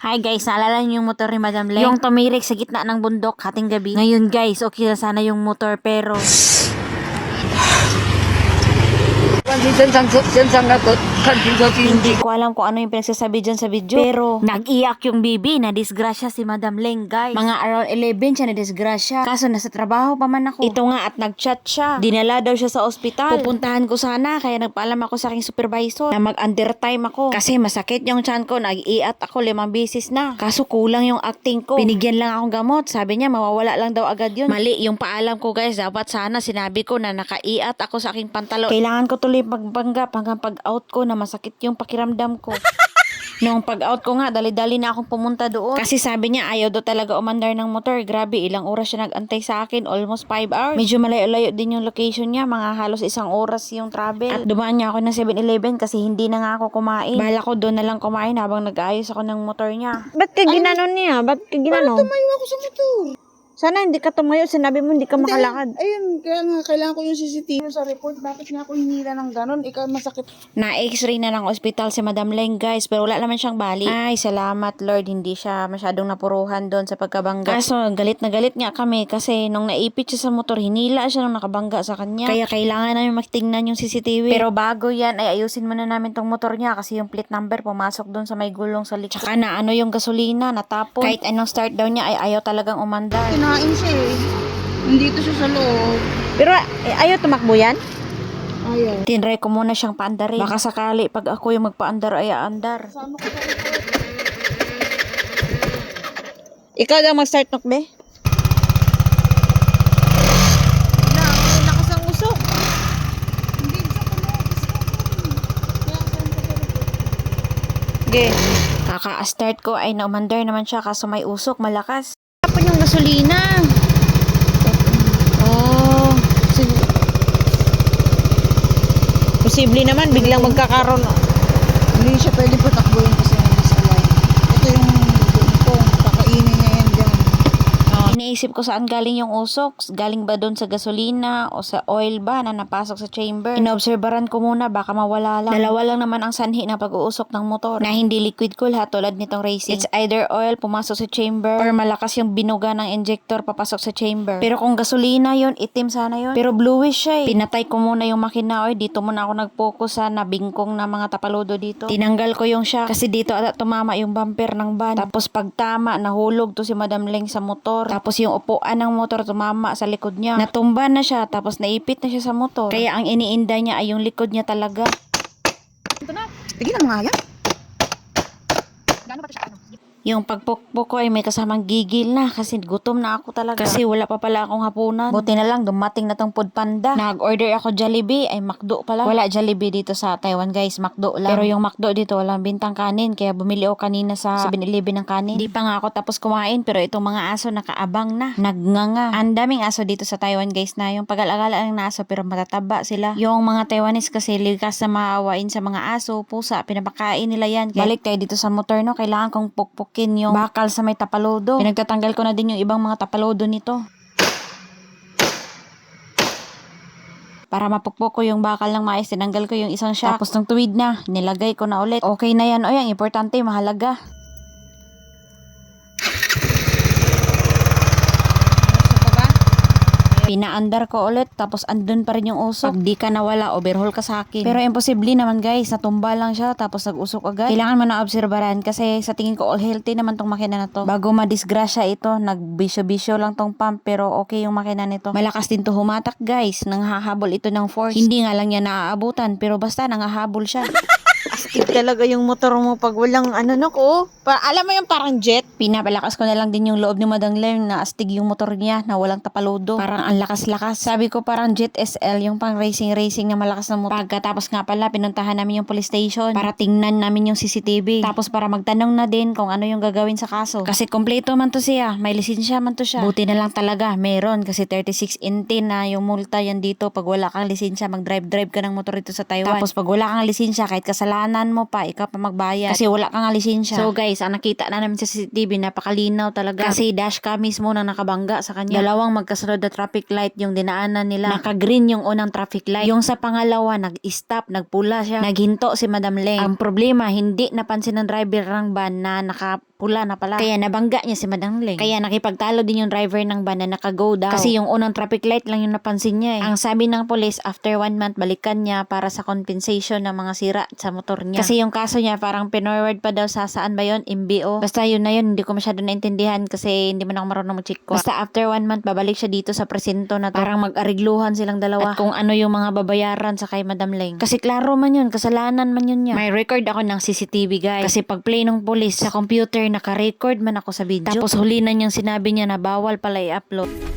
Hi guys, naalala niyo yung motor ni Madam Leng? Yung tumirik sa gitna ng bundok hating gabi. Ngayon guys, okay na sana yung motor pero hindi ko alam kung ano yung pinagsasabi dyan sa video. Pero nag-iyak yung bibi na disgrasya si Madam Leng guys. Mga around 11 siya na disgrasya. Kaso nasa trabaho pa man ako. Ito nga at nag-chat siya. Dinala daw siya sa ospital. Pupuntahan ko sana kaya nagpaalam ako sa aking supervisor na mag-undertime ako. Kasi masakit yung tiyan ko. Nag-iat ako 5 beses na. Kaso kulang yung acting ko. Binigyan lang akong gamot. Sabi niya mawawala lang daw agad yun. Mali yung paalam ko guys. Dapat sana sinabi ko na nakaiat ako sa aking pantalon. Kailangan ko tuloy pagpanggap hanggang pag-out ko na masakit yung pakiramdam ko. Nung pag-out ko nga, dali-dali na akong pumunta doon. Kasi sabi niya, ayaw daw talaga umandar ng motor. Grabe, ilang oras siya nag-antay sa akin. Almost 5 hours. Medyo malayo-layo din yung location niya. Mga halos 1 oras yung travel. At dumaan niya ako ng 7-Eleven kasi hindi na nga ako kumain. Bala ko doon na lang kumain habang nag-aayos ako ng motor niya. Ba't ka ginanon niya? Ba't ka ginanon? Tumayo ako sa motor. Sana hindi ka tumayo. Sinabi mo hindi ka makalakad. Ayun, kaya nga, kailangan ko yung CCTV sa report. Bakit nga ako hinila ng ganon? Ikaw masakit. Na-x-ray na ng ospital si Madam Leng guys, pero wala naman siyang bali. Ay, salamat Lord, hindi siya masyadong napuruhan doon sa pagkabangga. Kaso, galit na galit nga kami kasi nung naipit siya sa motor, hinila siya nung nakabangga sa kanya. Kaya kailangan namin makitingnan yung CCTV. Pero bago yan, ay ayusin muna namin tong motor niya kasi yung plate number pumasok doon sa may gulong sa likod. Tsaka na ano yung gasolina, natapon. Kahit anong start daw niya ay ayaw talagang umandar. Kinain siya eh. Nandito siya sa loob. Pero ayaw tumakbo yan? Ayaw. Tinry ko muna siyang paandarin. Baka sakali pag ako yung magpaandar ay aandar. Sa ano ko sa report? Ikaw daw mag-start nukbe? Lakas ang usok. Hindi siya kumukis. Kaya saan ko sa report? Okay. Kaka-start ko ay naumandar naman siya kaso may usok, malakas. Tapon yung gasolina. Oh. Posible naman, biglang magkakaroon. Hindi siya pwede patakbuhin kasi nasa line. Ito yung doon ko. Kakainin niya yan dyan. Iniisip ko saan galing yung usok. Galing ba doon sa gasolina o sa oil ba na napasok sa chamber? Inoobserbaran ko muna baka mawala lang. Dalawa lang naman ang sanhi ng pag-uusok ng motor na hindi liquid cool ha tulad nitong racing. It's either oil pumasok sa chamber or malakas yung binuga ng injector papasok sa chamber. Pero kung gasolina yon, itim sana yon. Pero bluish siya eh. Pinatay ko muna yung makina oy. Dito muna ako nag-focus sa nabingkong na mga tapaludo dito. Tinanggal ko yung shock kasi dito ata tumama yung bumper ng van. Tapos pagtama nahulog to si Madam Leng sa motor. Tapos yung upuan ng motor tumama sa likod niya. Natumba na siya tapos naipit na siya sa motor. Kaya ang iniinda niya ay yung likod niya talaga. Tigilan mo nga yan. Gano'n pa ito siya? Yung pagpukpok ko ay may kasamang gigil na kasi gutom na ako talaga. Kasi wala pa pala akong hapunan. Buti na lang dumating na tong food panda. Nag-order ako Jollibee ay McDo pala. Wala Jollibee dito sa Taiwan guys, McDo lang. Pero yung McDo dito walang bintang kanin kaya bumili ako kanina sa 7-Eleven ng kanin. Di pa nga ako tapos kumain pero itong mga aso nakaabang na. Nagnganga. Ang daming aso dito sa Taiwan guys na yung pag-alagala ng aso pero matataba sila. Yung mga Taiwanese kasi likas na maawain sa mga aso, pusa, pinapakain nila yan. Balik tayo dito sa motor no, kailangan kong pukpuk yung bakal sa may tapalodo. Pinagtatanggal ko na din yung ibang mga tapalodo nito. Para mapukpok ko yung bakal ng mais, tinanggal ko yung isang shock. Tapos nung tuwid na, nilagay ko na ulit. Okay na yan. O yan, importante, mahalaga. Pinaandar ko ulit, tapos andun pa rin yung usok. Pag di ka nawala, overhaul ka sa akin. Pero imposible naman guys, natumba lang siya, tapos nag-usok agad. Kailangan mo na obserbaran kasi sa tingin ko all healthy naman tong makina na to. Bago madisgrasya ito, nagbisyo-bisyo lang tong pump, pero okay yung makina nito. Malakas din to humatak guys, nanghahabol ito ng force. Hindi nga lang niya naaabutan, pero basta nanghahabol siya. Astig talaga yung motor mo pag walang ano no ko. Alam mo yung parang jet? Pinapalakas ko na lang din yung loob ni Madam Leng na astig yung motor niya na walang tapalodo. Parang ang lakas-lakas. Sabi ko parang Jet SL yung pang racing na malakas na motor. Pagkatapos nga pala pinuntahan namin yung police station para tingnan namin yung CCTV. Tapos para magtanong na din kung ano yung gagawin sa kaso. Kasi kompleto man to siya. May lisensya man to siya. Buti na lang talaga meron kasi 36 NT na yung multa yan dito. Pag wala kang lisensya mag-drive ka ng motor dito sa Taiwan. Tapos pag wala kang lisensya kahit kasalanan mo pa ikaw pa magbayad kasi wala kang lisensya. So guys, ang nakita na namin sa CCTV napakalinaw talaga kasi dashcam mismo na nakabangga sa kanya. Dalawang magkasunod na traffic light yung dinaanan nila. Naka-green yung unang traffic light. Yung sa pangalawa nag-stop, nagpula siya. Naghinto si Madam Leng. Ang problema hindi napansin ng driver ng van na pula na pala. Kaya nabangga niya si Madam Leng. Kaya nakipagtalo din yung driver ng van na naka-go daw. Kasi yung unang traffic light lang yung napansin niya eh. Ang sabi ng police, after 1 month, balikan niya para sa compensation ng mga sira sa motor niya. Kasi yung kaso niya, parang pinorward pa daw sa saan ba yun? MBO. Basta yun na yun, hindi ko masyado naintindihan kasi hindi man ako marunong mag-chikwa. Basta after 1 month, babalik siya dito sa presinto na to. Parang mag-arigluhan silang dalawa. At kung ano yung mga babayaran sa kay Madam Leng. Kasi klaro man yun, kasalanan man yun niya. May record ako ng CCTV guys. Kasi pag play ng police sa computer, naka-record man ako sa video. Tapos huli na niyang sinabi niya na bawal pala i-upload.